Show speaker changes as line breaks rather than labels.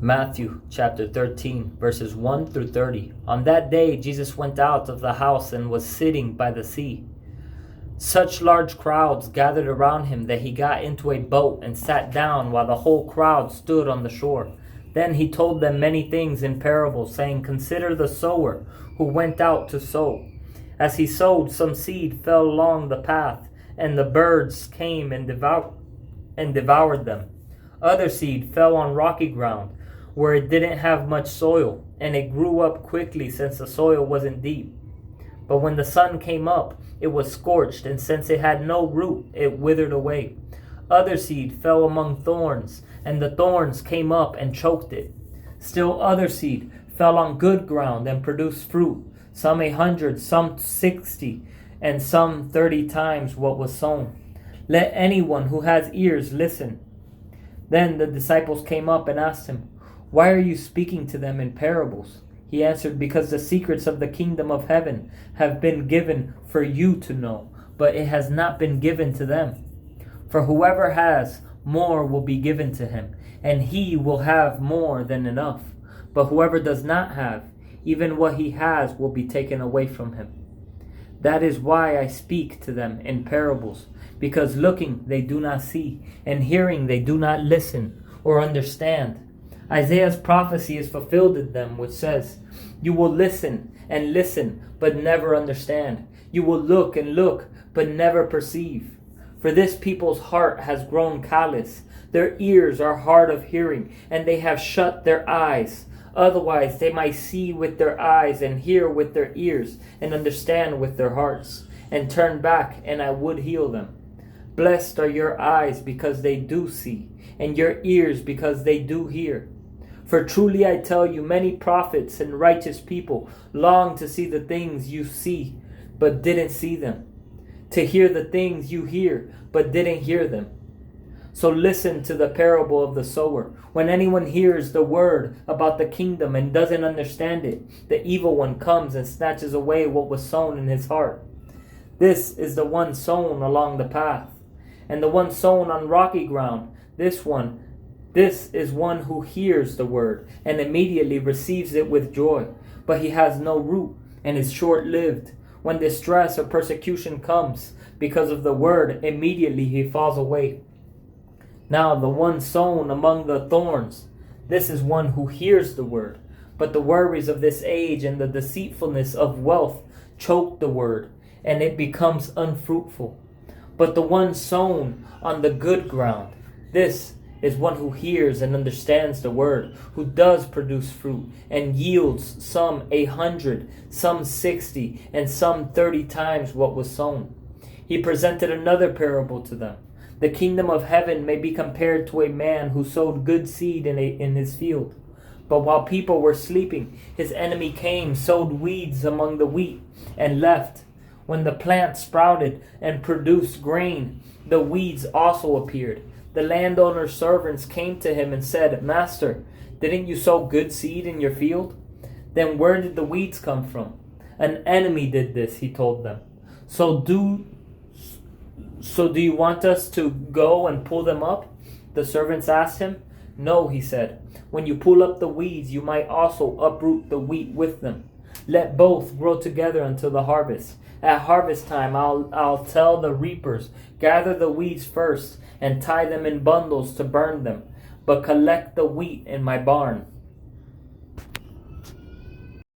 Matthew chapter 13, verses 1 through 30. On that day, Jesus went out of the house and was sitting by the sea. Such large crowds gathered around him that he got into a boat and sat down while the whole crowd stood on the shore. Then he told them many things in parables, saying, "Consider the sower who went out to sow. As he sowed, some seed fell along the path, and the birds came and devoured them. Other seed fell on rocky ground, where it didn't have much soil, and it grew up quickly since the soil wasn't deep. But when the sun came up, it was scorched, and since it had no root, it withered away. Other seed fell among thorns, and the thorns came up and choked it. Still other seed fell on good ground and produced fruit, some 100, some 60, and some 30 times what was sown. Let anyone who has ears listen." Then the disciples came up and asked him, "Why are you speaking to them in parables?" He answered, "Because the secrets of the kingdom of heaven have been given for you to know, but it has not been given to them. For whoever has, more will be given to him, and he will have more than enough. But whoever does not have, even what he has will be taken away from him. That is why I speak to them in parables, because looking they do not see, and hearing they do not listen or understand. Isaiah's prophecy is fulfilled in them, which says, 'You will listen and listen, but never understand. You will look and look, but never perceive. For this people's heart has grown callous. Their ears are hard of hearing, and they have shut their eyes. Otherwise they might see with their eyes and hear with their ears and understand with their hearts, and turn back, and I would heal them.' Blessed are your eyes because they do see, and your ears because they do hear. For truly I tell you, many prophets and righteous people long to see the things you see, but didn't see them, to hear the things you hear, but didn't hear them. So listen to the parable of the sower. When anyone hears the word about the kingdom and doesn't understand it, the evil one comes and snatches away what was sown in his heart. This is the one sown along the path, and the one sown on rocky ground. This is one who hears the word and immediately receives it with joy, but he has no root and is short-lived. When distress or persecution comes because of the word, immediately he falls away. Now the one sown among the thorns, this is one who hears the word, but the worries of this age and the deceitfulness of wealth choke the word, and it becomes unfruitful. But the one sown on the good ground, this is one who hears and understands the word, who does produce fruit, and yields some 100, some 60, and some 30 times what was sown." He presented another parable to them. "The kingdom of heaven may be compared to a man who sowed good seed in his field. But while people were sleeping, his enemy came, sowed weeds among the wheat, and left. When the plant sprouted and produced grain, the weeds also appeared. The landowner's servants came to him and said, 'Master, didn't you sow good seed in your field? Then where did the weeds come from?' 'An enemy did this,' he told them. So do you want us to go and pull them up?" The servants asked him. "No," he said. "When you pull up the weeds, you might also uproot the wheat with them. Let both grow together until the harvest. At harvest time, I'll tell the reapers, 'Gather the weeds first and tie them in bundles to burn them, but collect the wheat in my barn.'"